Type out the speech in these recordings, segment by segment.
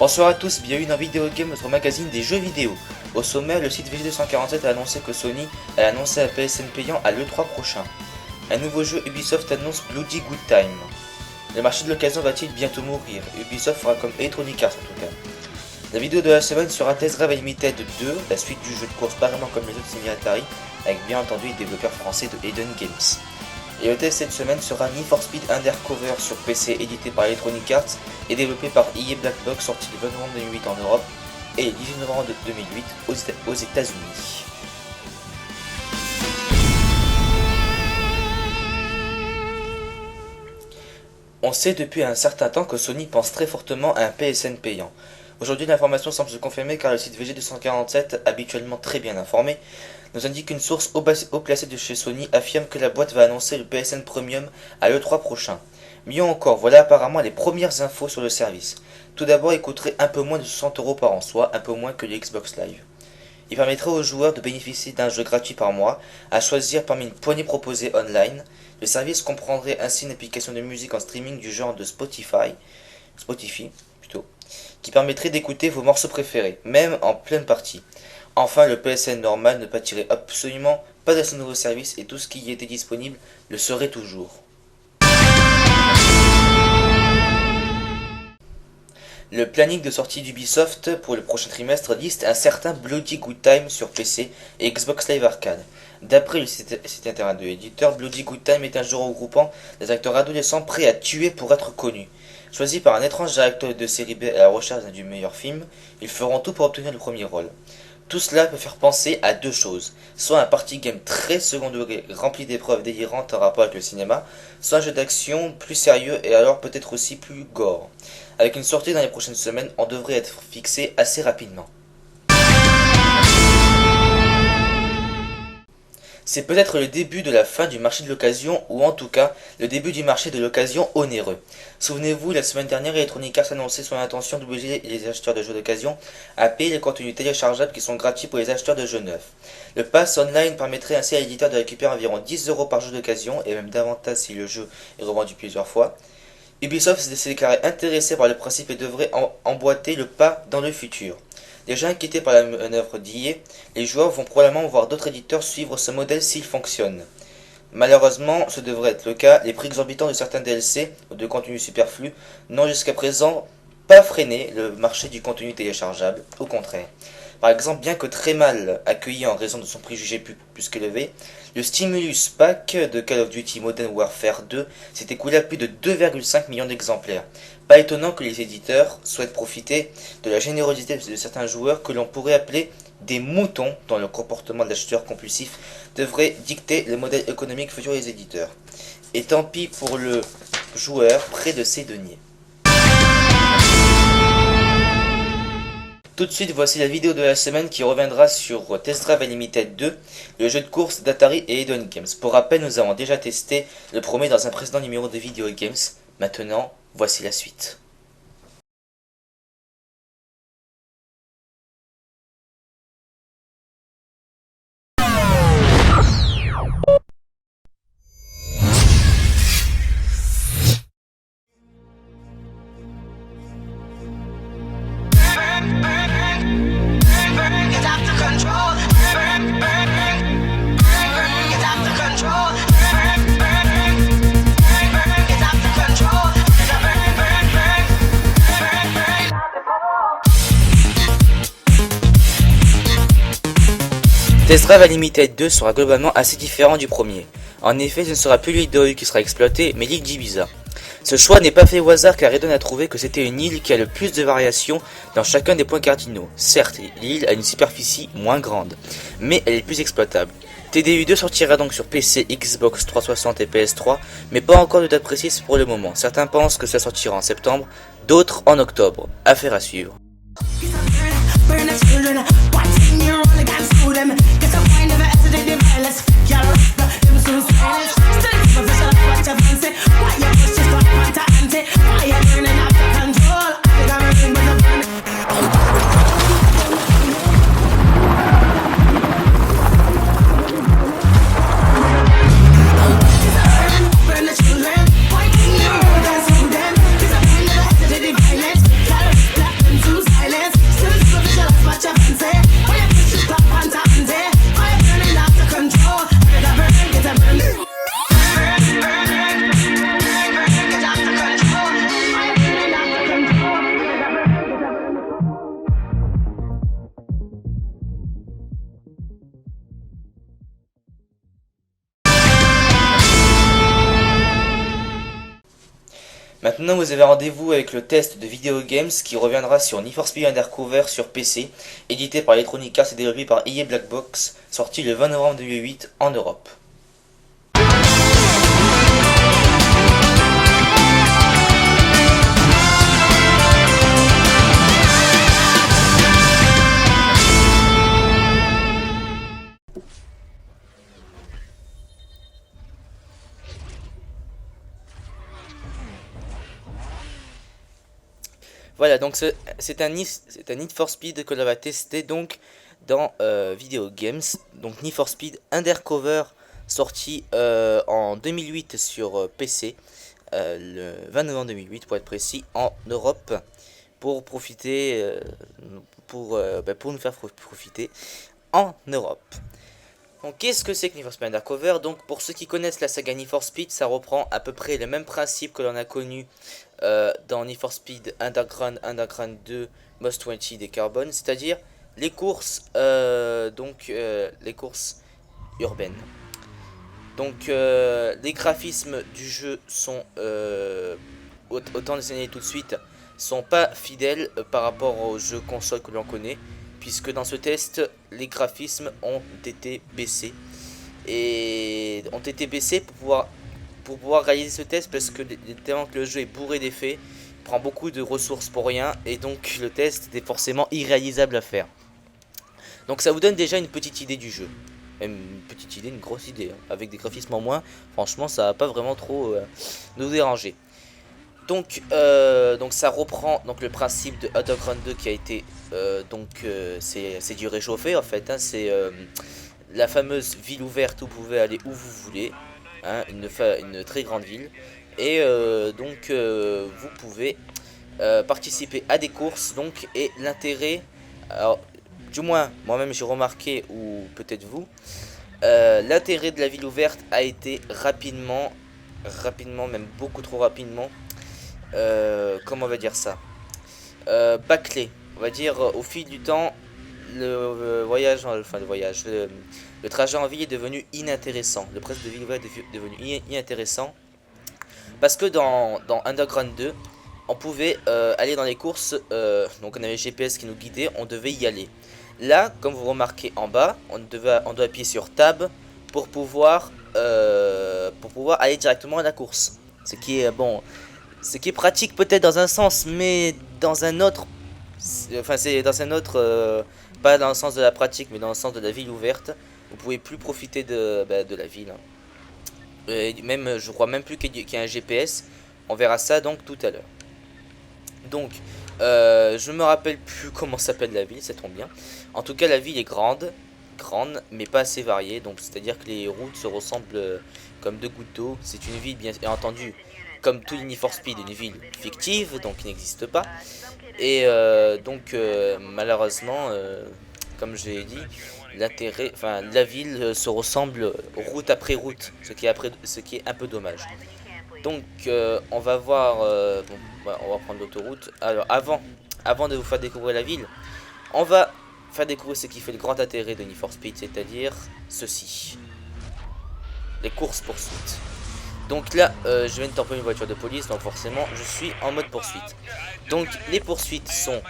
Bonsoir à tous, bienvenue dans Vidéo Game, notre magazine des jeux vidéo. Au sommaire, le site VG247 a annoncé que Sony a annoncé un PSN payant à l'E3 prochain. Un nouveau jeu Ubisoft annonce Bloody Good Time. Le marché de l'occasion va-t-il bientôt mourir? Ubisoft fera comme Electronic Arts en tout cas. La vidéo de la semaine sera Test Drive Unlimited 2, la suite du jeu de course apparemment comme les autres signés Atari, avec bien entendu les développeurs français de Eden Games. Et le test cette semaine sera Need for Speed Undercover sur PC édité par Electronic Arts et développé par EA Black Box, sorti le 20 novembre 2008 en Europe et le 18 novembre 2008 aux États-Unis. On sait depuis un certain temps que Sony pense très fortement à un PSN payant. Aujourd'hui, l'information semble se confirmer car le site VG247, habituellement très bien informé, nous indique qu'une source haut placée de chez Sony affirme que la boîte va annoncer le PSN Premium à l'E3 prochain. Mieux encore, voilà apparemment les premières infos sur le service. Tout d'abord, il coûterait un peu moins de 60€ par an, soit un peu moins que le Xbox Live. Il permettrait aux joueurs de bénéficier d'un jeu gratuit par mois, à choisir parmi une poignée proposée online. Le service comprendrait ainsi une application de musique en streaming du genre de Spotify qui permettrait d'écouter vos morceaux préférés, même en pleine partie. Enfin, le PSN normal ne pâtirait absolument pas de ce nouveau service et tout ce qui y était disponible le serait toujours. Le planning de sortie d'Ubisoft pour le prochain trimestre liste un certain Bloody Good Time sur PC et Xbox Live Arcade. D'après le site internet de l'éditeur, Bloody Good Time est un jeu regroupant des acteurs adolescents prêts à tuer pour être connus. Choisis par un étrange directeur de série B à la recherche du meilleur film, ils feront tout pour obtenir le premier rôle. Tout cela peut faire penser à deux choses, soit un party game très second degré rempli d'épreuves délirantes en rapport avec le cinéma, soit un jeu d'action plus sérieux et alors peut-être aussi plus gore. Avec une sortie dans les prochaines semaines, on devrait être fixé assez rapidement. C'est peut-être le début de la fin du marché de l'occasion, ou en tout cas, le début du marché de l'occasion onéreux. Souvenez-vous, la semaine dernière, Electronic Arts annonçait son intention d'obliger les acheteurs de jeux d'occasion à payer les contenus téléchargeables qui sont gratuits pour les acheteurs de jeux neufs. Le pass online permettrait ainsi à l'éditeur de récupérer environ 10€ par jeu d'occasion, et même davantage si le jeu est revendu plusieurs fois. Ubisoft s'est déclaré intéressé par le principe et devrait emboîter le pas dans le futur. Déjà inquiétés par la manœuvre d'EA, les joueurs vont probablement voir d'autres éditeurs suivre ce modèle s'il fonctionne. Malheureusement, ce devrait être le cas, les prix exorbitants de certains DLC ou de contenu superflu n'ont jusqu'à présent pas freiné le marché du contenu téléchargeable, au contraire. Par exemple, bien que très mal accueilli en raison de son prix jugé plus qu'élevé, le Stimulus Pack de Call of Duty Modern Warfare 2 s'est écoulé à plus de 2,5 millions d'exemplaires. Pas étonnant que les éditeurs souhaitent profiter de la générosité de certains joueurs que l'on pourrait appeler des moutons dont le comportement d'acheteur compulsif devrait dicter le modèle économique futur des éditeurs. Et tant pis pour le joueur près de ses deniers. Tout de suite, voici la vidéo de la semaine qui reviendra sur Test Drive Unlimited 2, le jeu de course d'Atari et Eden Games. Pour rappel, nous avons déjà testé le premier dans un précédent numéro de Video Games. Maintenant, voici la suite. Test Drive Unlimited 2 sera globalement assez différent du premier. En effet, ce ne sera plus l'île de qui sera exploitée, mais l'île d'Ibiza. Ce choix n'est pas fait au hasard car Eden a trouvé que c'était une île qui a le plus de variations dans chacun des points cardinaux. Certes, l'île a une superficie moins grande, mais elle est plus exploitable. TDU2 sortira donc sur PC, Xbox 360 et PS3, mais pas encore de date précise pour le moment. Certains pensent que ça sortira en septembre, d'autres en octobre. Affaire à suivre. Maintenant, vous avez rendez-vous avec le test de Video Games qui reviendra sur Need for Speed Undercover sur PC, édité par Electronic Arts et développé par EA Black Box, sorti le 20 novembre 2008 en Europe. Voilà, donc c'est un Need for Speed que l'on va tester donc dans Video Games. Donc Need for Speed Undercover, sorti en 2008 sur PC, le 20 novembre 2008 pour être précis, en Europe, pour profiter, pour nous faire profiter en Europe. Donc qu'est-ce que c'est que Need for Speed Undercover? Donc pour ceux qui connaissent la saga Need for Speed, ça reprend à peu près le même principe que l'on a connu dans Need for Speed Underground, Underground 2, Most Wanted et Carbon, c'est-à-dire les courses, les courses urbaines. Donc les graphismes du jeu sont, autant les signaler tout de suite, sont pas fidèles par rapport aux jeux console que l'on connaît, puisque dans ce test, les graphismes ont été baissés. Et ont été baissés pour pouvoir réaliser ce test, parce que tellement que le jeu est bourré d'effets, prend beaucoup de ressources pour rien, et donc le test est forcément irréalisable à faire. Donc ça vous donne déjà une petite idée du jeu. Même une petite idée, une grosse idée. Hein. Avec des graphismes en moins, franchement ça va pas vraiment trop nous déranger. Donc ça reprend donc le principe de Underground 2 qui a été c'est du réchauffé en fait, hein, c'est la fameuse ville ouverte où vous pouvez aller où vous voulez, hein, une très grande ville, et vous pouvez participer à des courses, donc, et l'intérêt, alors du moins moi-même j'ai remarqué, ou peut-être vous, l'intérêt de la ville ouverte a été rapidement, même beaucoup trop rapidement, comment on va dire ça, bâclé. On va dire au fil du temps, le trajet en ville est devenu inintéressant. Le principe de ville ouverte est devenu inintéressant, parce que dans Underground 2, on pouvait aller dans les courses, donc on avait GPS qui nous guidait, on devait y aller. Là, comme vous remarquez en bas, on doit appuyer sur Tab pour pouvoir aller directement à la course. Ce qui est pratique peut-être dans un sens, mais dans un autre, c'est dans un autre, pas dans le sens de la pratique, mais dans le sens de la ville ouverte. Vous pouvez plus profiter de la ville. Hein. Et même, je crois même plus qu'il y a un GPS. On verra ça donc tout à l'heure. Donc, je me rappelle plus comment s'appelle la ville, ça tombe bien. En tout cas, la ville est grande, mais pas assez variée. Donc, c'est-à-dire que les routes se ressemblent comme deux gouttes d'eau. C'est une ville, bien entendu, comme tout Need for Speed, une ville fictive, donc qui n'existe pas. Et malheureusement, comme je l'ai dit, la ville se ressemble route après route, ce qui est un peu dommage. Donc on va voir, on va prendre l'autoroute. Alors avant de vous faire découvrir la ville, on va faire découvrir ce qui fait le grand intérêt de Need for Speed, c'est-à-dire ceci, les courses poursuites. Donc là, je viens de tamponner une voiture de police, donc forcément, je suis en mode poursuite. Donc les poursuites sont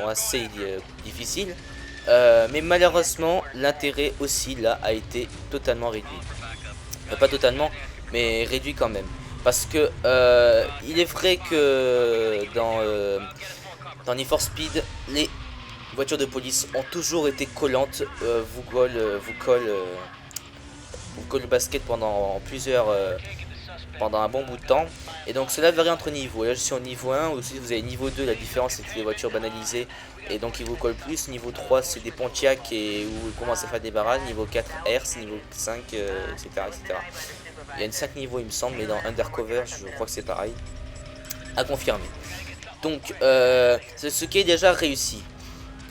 assez difficiles, mais malheureusement, l'intérêt aussi là a été totalement réduit. Pas totalement, mais réduit quand même. Parce que il est vrai que dans Need for Speed, les voitures de police ont toujours été collantes, vous collent le basket pendant un bon bout de temps, et donc cela varie entre niveaux. Là je suis au niveau 1, ou si vous avez niveau 2, la différence c'est que les voitures banalisées, et donc ils vous collent plus. Niveau 3 c'est des Pontiac, et où ils commencent à faire des barrages. Niveau 4 Hertz, niveau 5 etc. Il y a 5 niveaux il me semble, mais dans Undercover je crois que c'est pareil, à confirmer. Donc c'est ce qui est déjà réussi.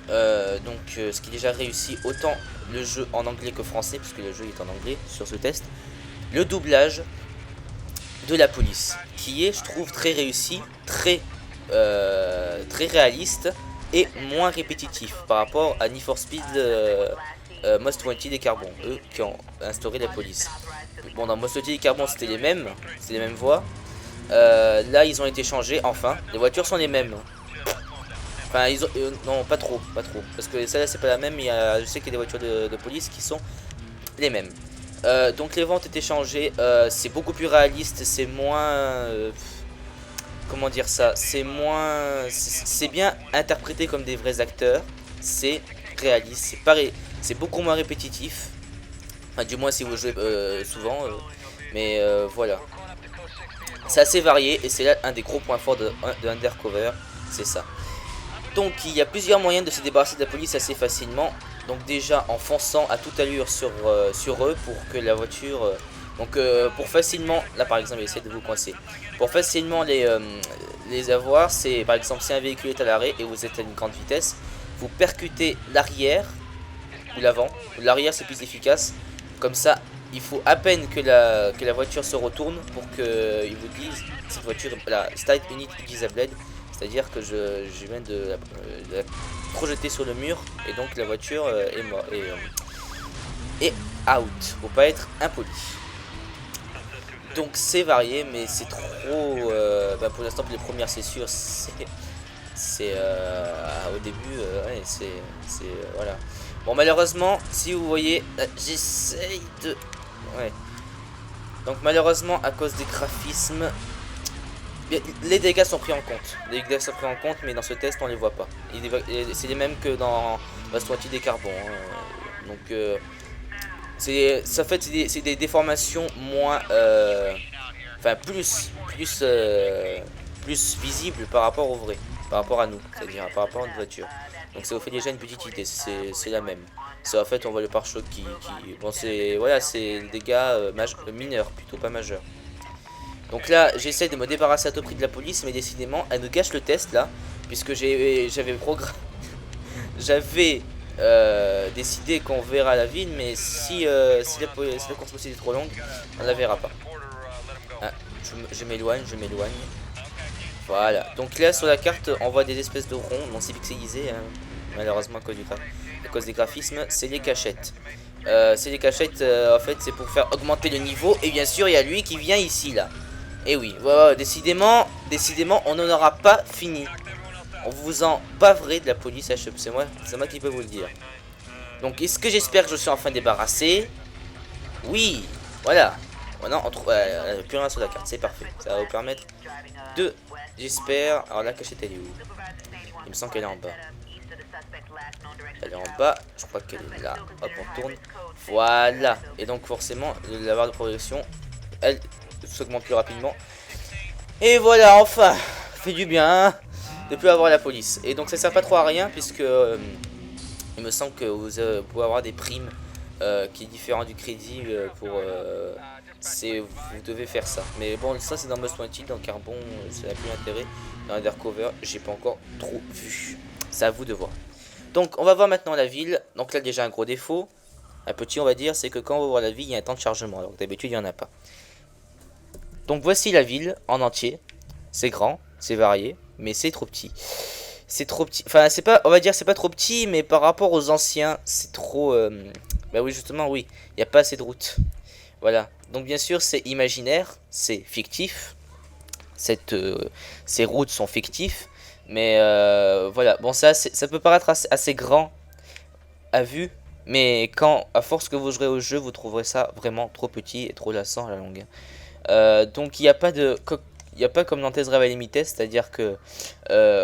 Ce qui est déjà réussi, autant le jeu en anglais que français, puisque le jeu est en anglais sur ce test. Le doublage de la police, qui est, je trouve, très réussi, très réaliste et moins répétitif par rapport à Need for Speed Most Wanted et Carbon, eux qui ont instauré la police. Bon, dans Most Wanted et Carbon, c'était les mêmes voies. Là, ils ont été changés, enfin. Les voitures sont les mêmes. Enfin, ils ont... non, pas trop. Parce que celle-là, c'est pas la même. Je sais qu'il y a des voitures de police qui sont les mêmes. Donc, les ventes étaient changées. C'est beaucoup plus réaliste. C'est moins... comment dire ça? C'est moins... C'est bien interprété comme des vrais acteurs. C'est réaliste. C'est pareil. C'est beaucoup moins répétitif. Enfin, du moins si vous jouez souvent. Mais voilà. C'est assez varié. Et c'est là un des gros points forts de Undercover. C'est ça. Donc il y a plusieurs moyens de se débarrasser de la police assez facilement. Donc déjà en fonçant à toute allure sur eux pour que la voiture... pour facilement... Là par exemple, essayez de vous coincer. Pour facilement les avoir, c'est par exemple si un véhicule est à l'arrêt et vous êtes à une grande vitesse, vous percutez l'arrière ou l'avant. L'arrière c'est plus efficace. Comme ça, il faut à peine que la voiture se retourne pour qu'ils vous disent cette voiture, la Start Unit Disabled. C'est-à-dire que je viens de la projeter sur le mur et donc la voiture est out. Faut pas être impoli. Donc c'est varié, mais c'est trop. Pour l'instant, pour les premières, c'est sûr. C'est au début, ouais, c'est voilà. Bon, malheureusement, si vous voyez, j'essaye de. Ouais. Donc malheureusement, à cause des graphismes. Les dégâts sont pris en compte. Les dégâts sont pris en compte, mais dans ce test, on les voit pas. C'est les mêmes que dans Most Wanted et Carbon. Hein. Donc, c'est des déformations moins, enfin plus visibles par rapport au vrai, par rapport à nous, c'est-à-dire par rapport à notre voiture. Donc ça vous fait déjà une petite idée. C'est la même. C'est en fait on voit le pare-choc qui bon c'est voilà c'est des dégâts mineurs plutôt pas majeurs. Donc là, j'essaie de me débarrasser à tout prix de la police, mais décidément, elle nous gâche le test là, puisque j'avais décidé qu'on verra la ville, mais si la course possible est trop longue, on la verra pas. Ah, je m'éloigne. Voilà. Donc là, sur la carte, on voit des espèces de ronds, non c'est pixelisé, hein, malheureusement à cause des graphismes, c'est les cachettes. C'est les cachettes, en fait, c'est pour faire augmenter le niveau, et bien sûr, il y a lui qui vient ici là. Et oui, voilà, décidément, on n'en aura pas fini. On vous en baverez de la police HUP, c'est moi qui peux vous le dire. Donc, est-ce que j'espère que je suis enfin débarrassé? Oui, voilà. Maintenant, on trouve plus rien sur la carte, c'est parfait. Ça va vous permettre de, j'espère. Alors la cachette, elle est où? Il me semble qu'elle est en bas. Elle est en bas, je crois qu'elle est là. Hop, on tourne. Voilà. Et donc, forcément, la barre de progression, elle s'augmente plus rapidement. Et voilà, enfin, fait du bien hein, de plus avoir la police. Et donc ça sert pas trop à rien puisque il me semble que vous pouvez avoir des primes qui est différent du crédit pour vous devez faire ça. Mais bon, ça c'est dans Most Wanted, dans Carbon, ça n'a plus d'intérêt. Dans Undercover, j'ai pas encore trop vu. C'est à vous de voir. Donc on va voir maintenant la ville. Donc là déjà un gros défaut, un petit on va dire, c'est que quand on va voir la ville, il y a un temps de chargement. Alors d'habitude il y en a pas. Donc voici la ville en entier. C'est grand, c'est varié, mais c'est trop petit. C'est trop petit. Enfin, c'est pas, on va dire, c'est pas trop petit, mais par rapport aux anciens, c'est trop. Bah oui, justement, oui, il n'y a pas assez de routes. Voilà. Donc bien sûr, c'est imaginaire, c'est fictif. Ces routes sont fictives, mais voilà. Bon, ça peut paraître assez grand à vue, mais à force que vous jouerez au jeu, vous trouverez ça vraiment trop petit et trop lassant à la longue. Donc il n'y a pas comme dans Test Drive Limited, c'est-à-dire que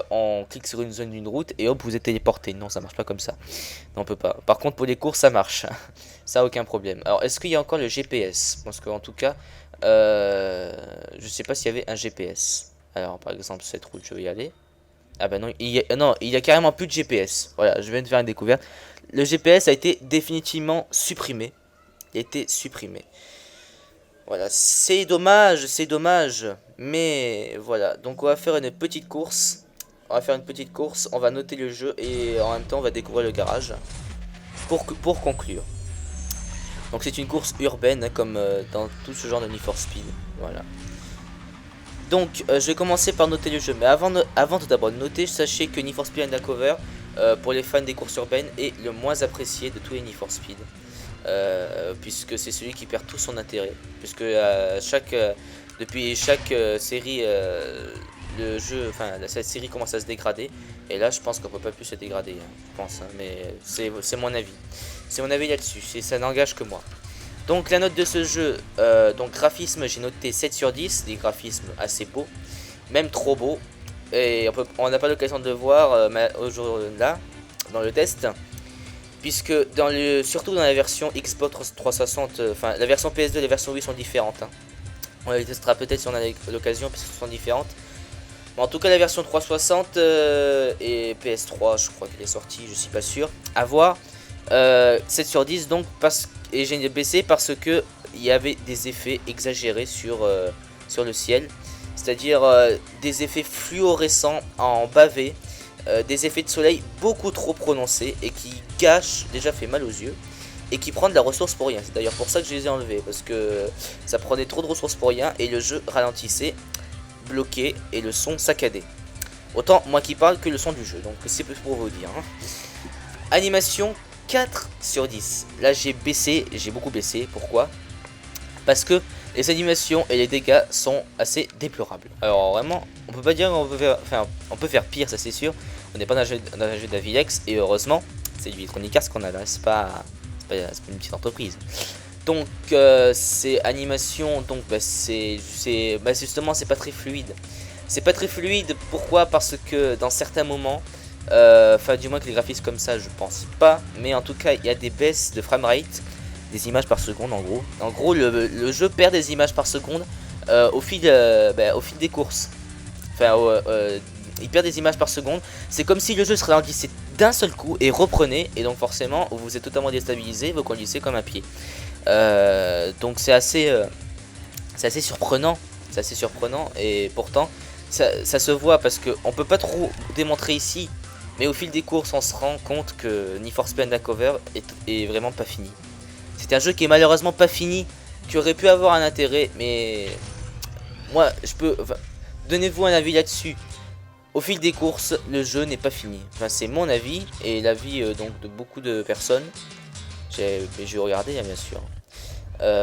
on clique sur une zone d'une route et hop vous êtes téléporté. Non, ça marche pas comme ça. Non, on peut pas. Par contre pour les courses ça marche. Ça aucun problème. Alors est-ce qu'il y a encore le GPS? Parce qu'en tout cas je sais pas s'il y avait un GPS. Alors par exemple cette route je vais y aller. Ah bah non, il y a carrément plus de GPS. Voilà, je viens de faire une découverte. Le GPS a été définitivement supprimé. Il a été supprimé. Voilà, c'est dommage, mais voilà. Donc on va faire une petite course. On va noter le jeu et en même temps on va découvrir le garage pour conclure. Donc c'est une course urbaine hein, comme dans tout ce genre de Need for Speed. Voilà. Donc je vais commencer par noter le jeu, mais avant tout d'abord de noter, sachez que Need for Speed Undercover pour les fans des courses urbaines est le moins apprécié de tous les Need for Speed. puisque c'est celui qui perd tout son intérêt, puisque depuis chaque série, le jeu, enfin cette série commence à se dégrader, et là je pense qu'on peut pas plus se dégrader, hein, je pense, hein, mais c'est mon avis, c'est mon avis là-dessus, ça n'engage que moi. Donc la note de ce jeu, donc graphisme, j'ai noté 7 sur 10, des graphismes assez beaux, même trop beaux, et on n'a pas l'occasion de le voir là, dans le test, puisque surtout dans la version Xbox 360, enfin la version PS2 et la version Wii sont différentes, hein. On les testera peut-être si on a l'occasion, puisque sont différentes. Bon, en tout cas la version 360 et PS3, je crois qu'elle est sortie, je suis pas sûr, à voir. 7 sur 10 donc, et j'ai baissé parce que il y avait des effets exagérés sur le ciel, c'est-à-dire des effets fluorescents en bavé, des effets de soleil beaucoup trop prononcés et qui gâchent, déjà fait mal aux yeux, et qui prennent de la ressource pour rien. C'est d'ailleurs pour ça que je les ai enlevés, parce que ça prenait trop de ressources pour rien et le jeu ralentissait, bloqué et le son saccadé. Autant moi qui parle que le son du jeu, donc c'est pour vous dire, hein. Animation 4 sur 10. Là j'ai beaucoup baissé. Pourquoi? Parce que les animations et les dégâts sont assez déplorables. Alors vraiment, on peut pas dire qu'on peut faire, enfin, on peut faire pire, ça c'est sûr. On n'est pas dans un jeu d'Avilex, et heureusement, c'est du Electronic Arts qu'on a là, c'est pas une petite entreprise. Donc ces animations, donc justement c'est pas très fluide. C'est pas très fluide, pourquoi? Parce que dans certains moments, enfin du moins que les graphismes comme ça, je pense pas, mais en tout cas il y a des baisses de framerate, des images par seconde en gros. En gros le jeu perd des images par seconde au fil des courses. Enfin il perd des images par seconde. C'est comme si le jeu se ralentissait d'un seul coup et reprenait, et donc forcément vous êtes totalement déstabilisé, vous conduisez comme un pied. Donc c'est assez surprenant. C'est assez surprenant, et pourtant ça se voit parce qu'on peut pas trop démontrer ici, mais au fil des courses on se rend compte que Need for Speed Undercover est vraiment pas fini. C'est un jeu qui est malheureusement pas fini, qui aurait pu avoir un intérêt, mais moi donnez-vous un avis là-dessus. Au fil des courses, le jeu n'est pas fini. Enfin, c'est mon avis et l'avis donc de beaucoup de personnes. J'ai regardé, hein, bien sûr.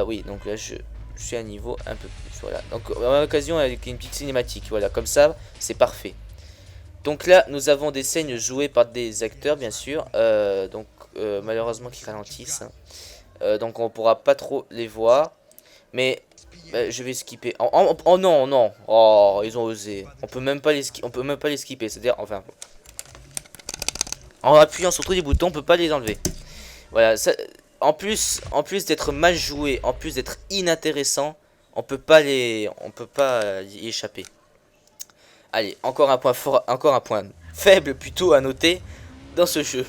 Oui, donc là je suis à un niveau un peu plus. Voilà. Donc on a l'occasion avec une petite cinématique. Voilà, comme ça, c'est parfait. Donc là, nous avons des scènes jouées par des acteurs, bien sûr. Malheureusement, qui ralentissent, hein. Donc on pourra pas trop les voir. Mais je vais skipper. Oh non, non. Oh, ils ont osé. On peut même pas les skipper. C'est-à-dire, enfin, en appuyant sur tous les boutons, on peut pas les enlever. Voilà. En plus d'être mal joué, en plus d'être inintéressant, on peut pas y échapper. Allez, encore un point fort, encore un point faible plutôt à noter dans ce jeu.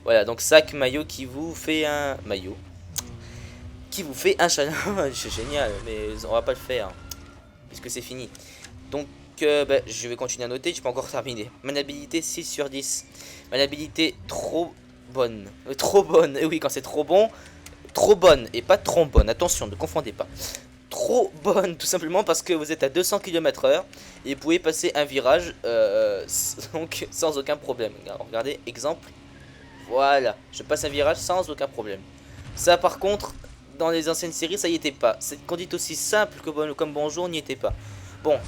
Voilà, donc sac maillot qui vous fait un maillot. Qui vous fait un challenge. C'est génial, mais on va pas le faire, puisque c'est fini. Donc je vais continuer à noter, je peux encore terminer. Maniabilité 6 sur 10. Maniabilité trop bonne. Trop bonne, et oui, quand c'est trop bon, trop bonne, et pas trombone, attention, ne confondez pas. Trop bonne, tout simplement parce que vous êtes à 200 km/h et vous pouvez passer un virage donc sans aucun problème. Alors, regardez, exemple, voilà, je passe un virage sans aucun problème. Ça par contre, dans les anciennes séries, ça y était pas. Cette conduite aussi simple comme bonjour n'y était pas. Bon,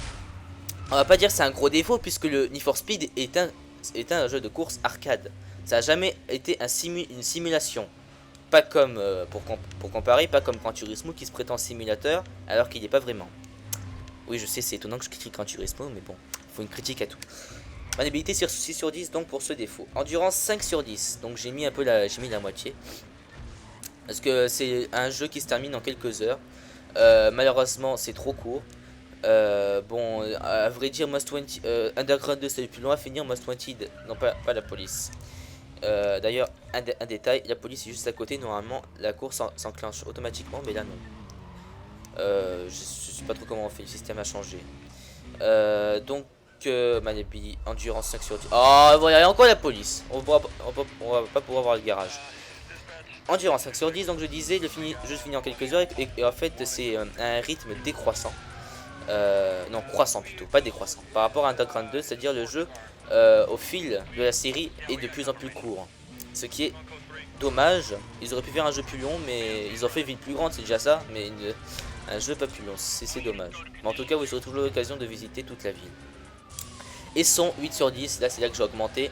on va pas dire que c'est un gros défaut, puisque le Need for Speed est un jeu de course arcade. Ça n'a jamais été une simulation. Pas comme, pour comparer, pas comme Gran Turismo qui se prétend simulateur alors qu'il n'est pas vraiment. Oui, je sais, c'est étonnant que je critique Gran Turismo, mais bon, il faut une critique à tout. Maniabilité sur 6 sur 10 donc pour ce défaut. Endurance 5 sur 10, donc j'ai mis la moitié. Parce que c'est un jeu qui se termine en quelques heures. Malheureusement, c'est trop court. Bon, à vrai dire, Underground 2 c'est le plus long à finir. Most Wanted, non pas la police. D'ailleurs, un détail, la police est juste à côté. Normalement, la course s'enclenche automatiquement, mais là non. Je sais pas trop comment on fait, le système a changé. Donc, endurance 5 sur 10. Oh, voilà, il y a encore la police. On va pas pouvoir voir le garage. Endurance 5 sur 10, donc je disais, le jeu se finit en quelques heures, et en fait, c'est un rythme décroissant. Non, croissant plutôt, pas décroissant. Par rapport à Underground 2, c'est-à-dire le jeu au fil de la série est de plus en plus court. Ce qui est Dommage, ils auraient pu faire un jeu plus long, mais ils ont fait une ville plus grande, c'est déjà ça, mais un jeu pas plus long, c'est dommage. Mais en tout cas, vous aurez toujours l'occasion de visiter toute la ville. Et son 8 sur 10, là c'est là que j'ai augmenté.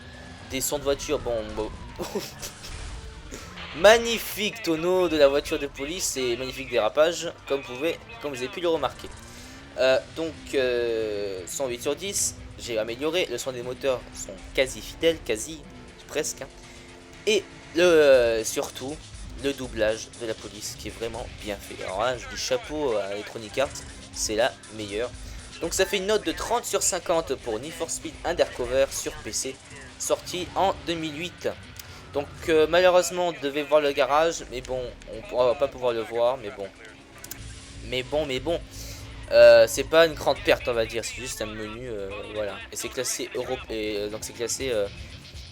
Des sons de voiture, bon... magnifique tonneau de la voiture de police et magnifique dérapage, comme vous avez pu le remarquer. Son 8 sur 10, j'ai amélioré, le son des moteurs sont quasi fidèles, quasi, presque. Hein. Et surtout, le doublage de la police qui est vraiment bien fait. Alors là, je dis chapeau à Electronic Arts, c'est la meilleure. Donc ça fait une note de 30 sur 50 pour Need for Speed Undercover sur PC, sorti en 2008. Donc malheureusement, on devait voir le garage, mais bon, on va pas pouvoir le voir, mais bon. C'est pas une grande perte, on va dire, c'est juste un menu, voilà. Et c'est classé Europe, et donc c'est classé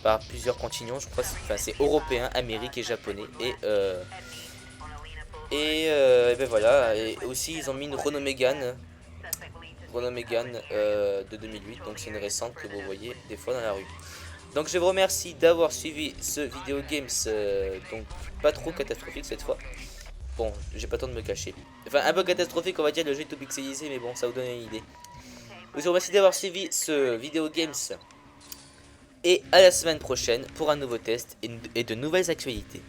par plusieurs continents, je crois. Enfin, c'est européen, amérique et japonais. Et ben voilà. Et aussi, ils ont mis une Renault Mégane. Renault Mégane de 2008. Donc, c'est une récente que vous voyez des fois dans la rue. Donc, je vous remercie d'avoir suivi ce vidéo games. Donc, pas trop catastrophique cette fois. Bon, j'ai pas le temps de me cacher. Enfin, un peu catastrophique, on va dire, le jeu est tout pixelisé, mais bon, ça vous donne une idée. Je vous remercie d'avoir suivi ce vidéo games. Et à la semaine prochaine pour un nouveau test et de nouvelles actualités.